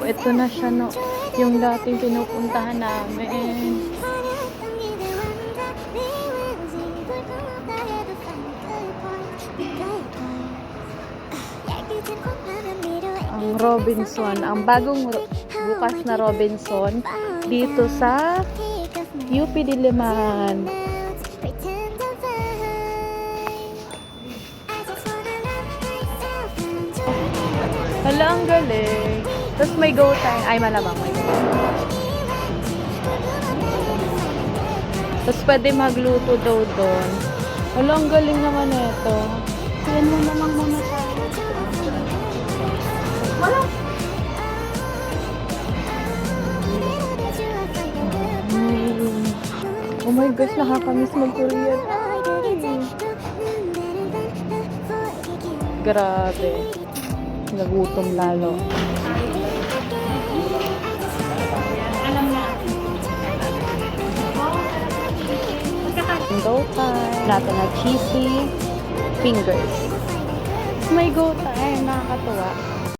ito na siya, no. Yung dating pinupuntahan namin. Ang Robinson, ang bagong bukas na Robinson dito sa UP Diliman. Hala, ang galing. Tapos may go time. Ay, malamang may go time. Tapos pwede magluto daw doon. Hala, ang galing naman ito. Yan mo naman muna tayo. Wala. Oh my gosh, nakakamiss mag-Korean. Grabe. Nagutom lalo. Go time. Nato na cheesy fingers. May go time. Nakakatuwa.